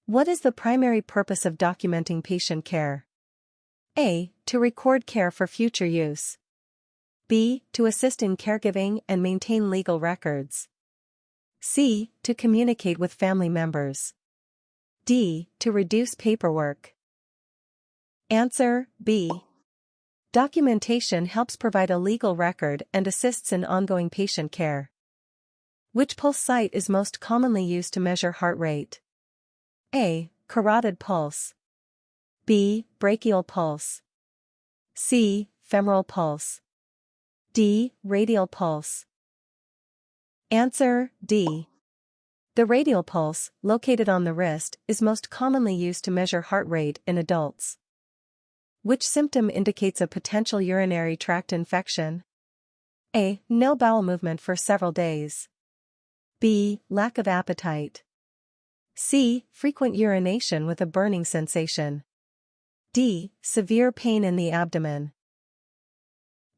What is the primary purpose of documenting patient care? A. To record care for future use. B. To assist in caregiving and maintain legal records. C. To communicate with family members. D. To reduce paperwork. Answer B. Documentation helps provide a legal record and assists in ongoing patient care. Which pulse site is most commonly used to measure heart rate? A. Carotid pulse. B. Brachial pulse. C. Femoral pulse. D. Radial pulse. Answer D. The radial pulse, located on the wrist, is most commonly used to measure heart rate in adults. Which symptom indicates a potential urinary tract infection? A. No bowel movement for several days. B. Lack of appetite. C. Frequent urination with a burning sensation. D. Severe pain in the abdomen.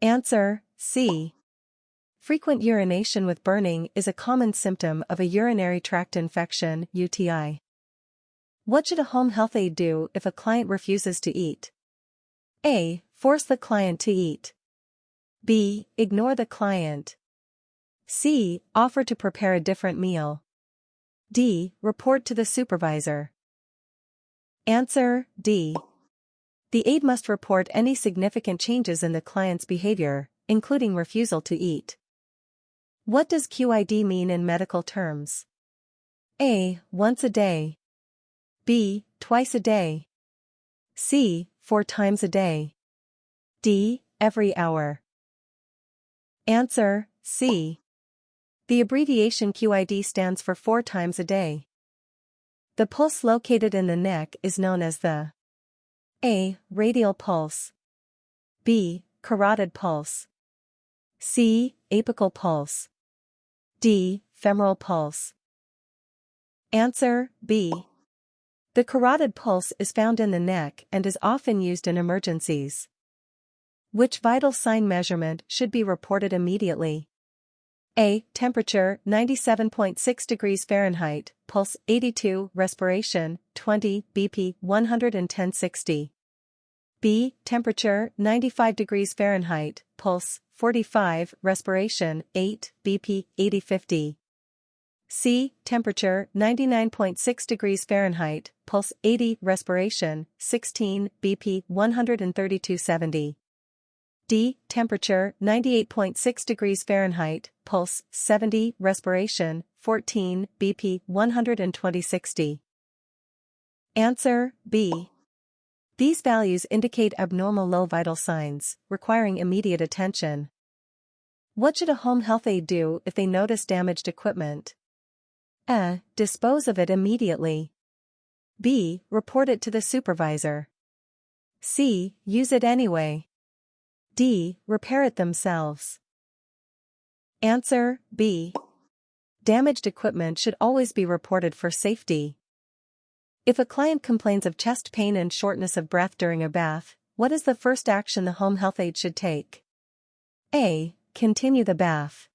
Answer C. Frequent urination with burning is a common symptom of a urinary tract infection, UTI. What should a home health aide do if a client refuses to eat? A. Force the client to eat. B. Ignore the client. C. Offer to prepare a different meal. D. Report to the supervisor. Answer D. The aide must report any significant changes in the client's behavior, including refusal to eat. What does QID mean in medical terms? A. Once a day. B. Twice a day. C. 4 times a day. D. Every hour. Answer C. The abbreviation QID stands for 4 times a day. The pulse located in the neck is known as the A. Radial pulse. B. Carotid pulse. C. Apical pulse. D. Femoral pulse. Answer B. The carotid pulse is found in the neck and is often used in emergencies. Which vital sign measurement should be reported immediately? A. Temperature 97.6 degrees Fahrenheit, pulse 82, respiration 20, BP 110/60. B. Temperature 95 degrees Fahrenheit, pulse 45, respiration 8, BP 80/50. C. Temperature 99.6 degrees Fahrenheit, pulse 80, respiration 16, BP 132/70. D. Temperature 98.6 degrees Fahrenheit, pulse 70, respiration 14, BP 120/60. Answer B. These values indicate abnormal low vital signs, requiring immediate attention. What should a home health aide do if they notice damaged equipment? A. Dispose of it immediately. B. Report it to the supervisor. C. Use it anyway. D. Repair it themselves. Answer B. Damaged equipment should always be reported for safety. If a client complains of chest pain and shortness of breath during a bath, what is the first action the home health aide should take? A. Continue the bath.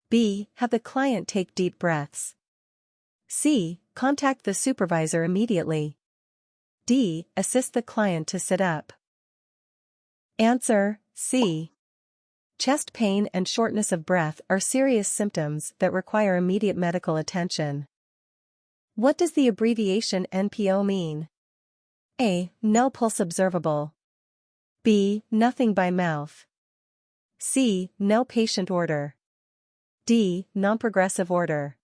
B. Have the client take deep breaths. C. Contact the supervisor immediately. D. Assist the client to sit up. Answer C. Chest pain and shortness of breath are serious symptoms that require immediate medical attention. What does the abbreviation NPO mean? A. No pulse observable. B. Nothing by mouth. C. No patient order. D. Non-progressive order.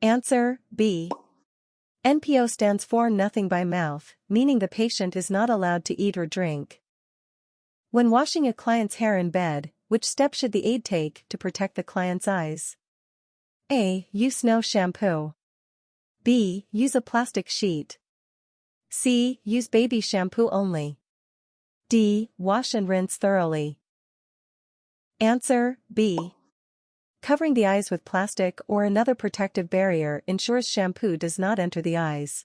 Answer B. NPO stands for nothing by mouth, meaning the patient is not allowed to eat or drink. When washing a client's hair in bed, which step should the aide take to protect the client's eyes? A. Use no shampoo. B. Use a plastic sheet. C. Use baby shampoo only. D. Wash and rinse thoroughly. Answer B. Covering the eyes with plastic or another protective barrier ensures shampoo does not enter the eyes.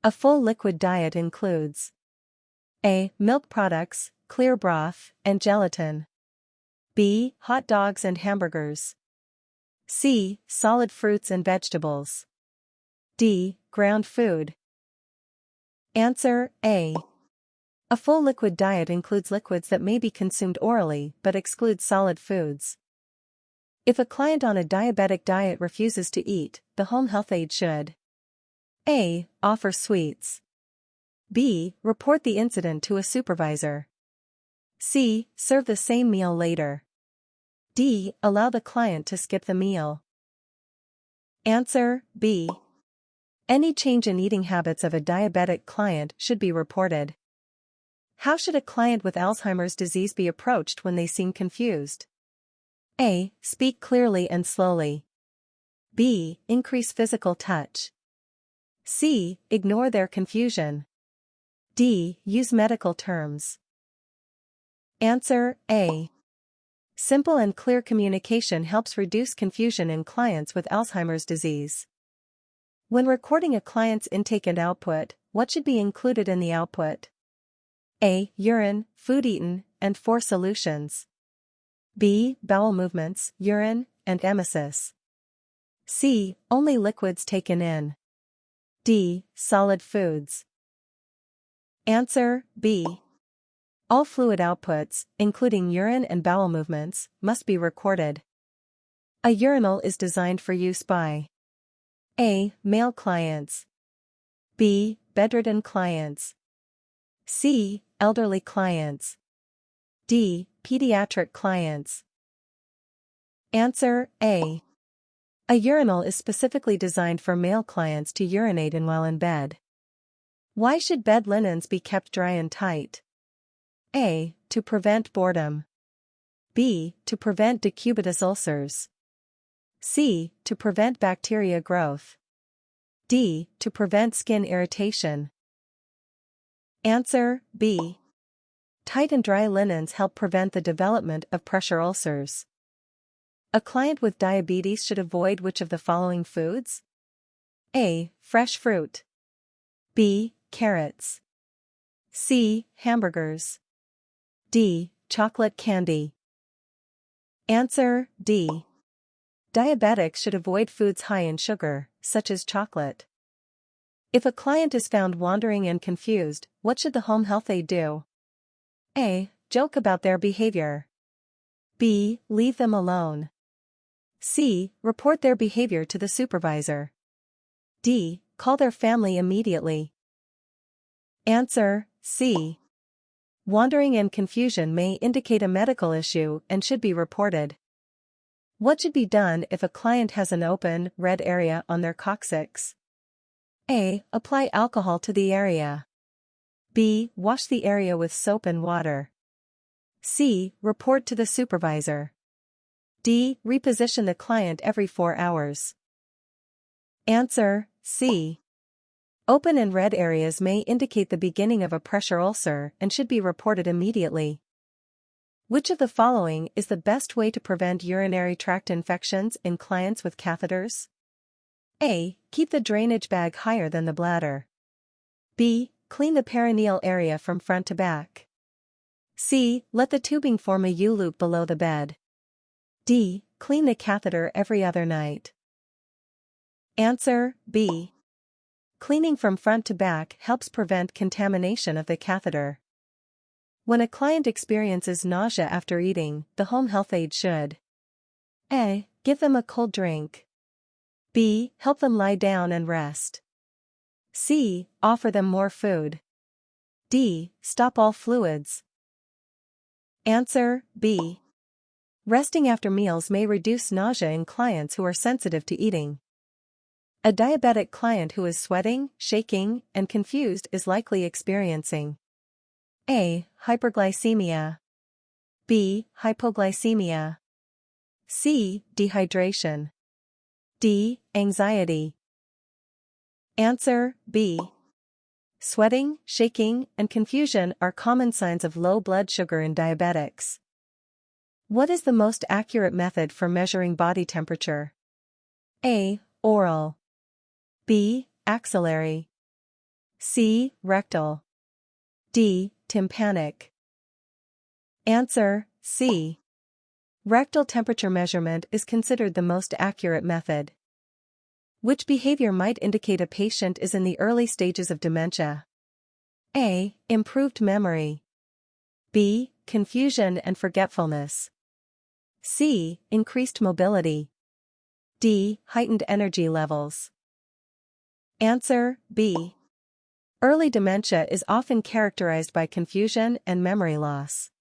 A full liquid diet includes A. Milk products, clear broth, and gelatin. B. Hot dogs and hamburgers. C. Solid fruits and vegetables. D. ground food. Answer A. A full liquid diet includes liquids that may be consumed orally but excludes solid foods. If a client on a diabetic diet refuses to eat, the home health aide should A. Offer sweets. B. Report the incident to a supervisor. C. Serve the same meal later. D. Allow the client to skip the meal. Answer B. Any change in eating habits of a diabetic client should be reported. How should a client with Alzheimer's disease be approached when they seem confused? A. Speak clearly and slowly. B. Increase physical touch. C. Ignore their confusion. D. Use medical terms. Answer A. Simple and clear communication helps reduce confusion in clients with Alzheimer's disease. When recording a client's intake and output, what should be included in the output? A. Urine, food eaten, and 4 solutions. B. Bowel movements, urine, and emesis. C. Only liquids taken in. D. Solid foods. Answer B. All fluid outputs, including urine and bowel movements, must be recorded. A urinal is designed for use by A. Male clients. B. Bedridden clients. C. Elderly clients. D. Pediatric clients. Answer A. A urinal is specifically designed for male clients to urinate in while in bed. Why should bed linens be kept dry and tight? A. To prevent boredom. B. To prevent decubitus ulcers. C. To prevent bacteria growth. D. To prevent skin irritation. Answer B. Tight and dry linens help prevent the development of pressure ulcers. A client with diabetes should avoid which of the following foods? A. Fresh fruit. B. Carrots. C. Hamburgers. D. Chocolate candy. Answer D. Diabetics should avoid foods high in sugar, such as chocolate. If a client is found wandering and confused, what should the home health aide do? A. Joke about their behavior. B. Leave them alone. C. Report their behavior to the supervisor. D. Call their family immediately. Answer C. Wandering and confusion may indicate a medical issue and should be reported. What should be done if a client has an open, red area on their coccyx? A. Apply alcohol to the area. B. Wash the area with soap and water. C. Report to the supervisor. D. Reposition the client every 4 hours. Answer C. Open and red areas may indicate the beginning of a pressure ulcer and should be reported immediately. Which of the following is the best way to prevent urinary tract infections in clients with catheters? A. Keep the drainage bag higher than the bladder. B. Clean the perineal area from front to back. C. Let the tubing form a U-loop below the bed. D. Clean the catheter every other night. Answer B. Cleaning from front to back helps prevent contamination of the catheter. When a client experiences nausea after eating, the home health aide should A. Give them a cold drink. B. Help them lie down and rest. C. Offer them more food. D. Stop all fluids. Answer B. Resting after meals may reduce nausea in clients who are sensitive to eating. A diabetic client who is sweating, shaking, and confused is likely experiencing A. Hyperglycemia. B. Hypoglycemia. C. Dehydration. D. Anxiety. Answer B. Sweating, shaking, and confusion are common signs of low blood sugar in diabetics. What is the most accurate method for measuring body temperature? A. Oral. B. Axillary. C. Rectal. D. Tympanic. Answer C. Rectal temperature measurement is considered the most accurate method. Which behavior might indicate a patient is in the early stages of dementia? A. Improved memory. B. Confusion and forgetfulness. C. Increased mobility. D. Heightened energy levels. Answer B. Early dementia is often characterized by confusion and memory loss.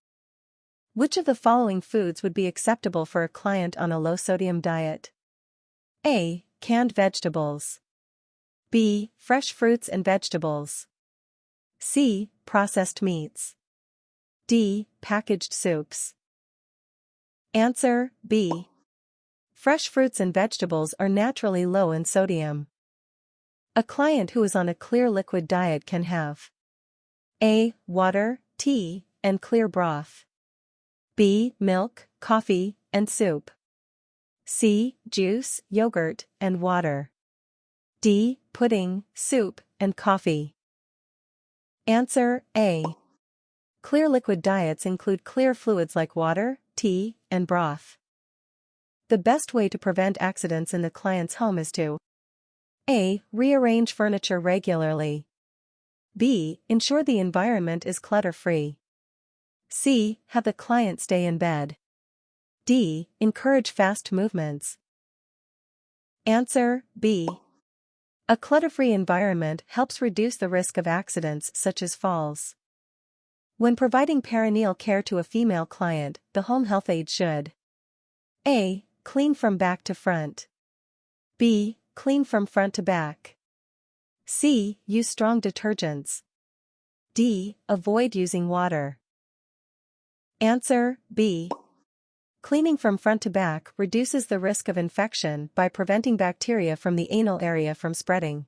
Which of the following foods would be acceptable for a client on a low-sodium diet? A. Canned vegetables. B. Fresh fruits and vegetables. C. Processed meats. D. Packaged soups. Answer B. Fresh fruits and vegetables are naturally low in sodium. A client who is on a clear liquid diet can have A. Water, tea, and clear broth. B. Milk, coffee, and soup. C. Juice, yogurt, and water. D. Pudding, soup, and coffee. Answer A. Clear liquid diets include clear fluids like water, tea, and broth. The best way to prevent accidents in the client's home is to A. Rearrange furniture regularly. B. Ensure the environment is clutter-free. C. Have the client stay in bed. D. Encourage fast movements. Answer B. A clutter-free environment helps reduce the risk of accidents such as falls. When providing perineal care to a female client, the home health aide should A. Clean from back to front. B. Clean from front to back. C. Use strong detergents. D. Avoid using water. Answer B. Cleaning from front to back reduces the risk of infection by preventing bacteria from the anal area from spreading.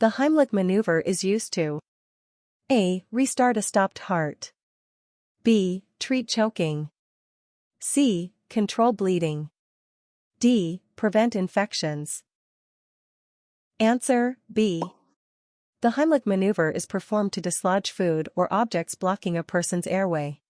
The Heimlich maneuver is used to A. Restart a stopped heart. B. Treat choking. C. Control bleeding. D. Prevent infections. Answer B. The Heimlich maneuver is performed to dislodge food or objects blocking a person's airway.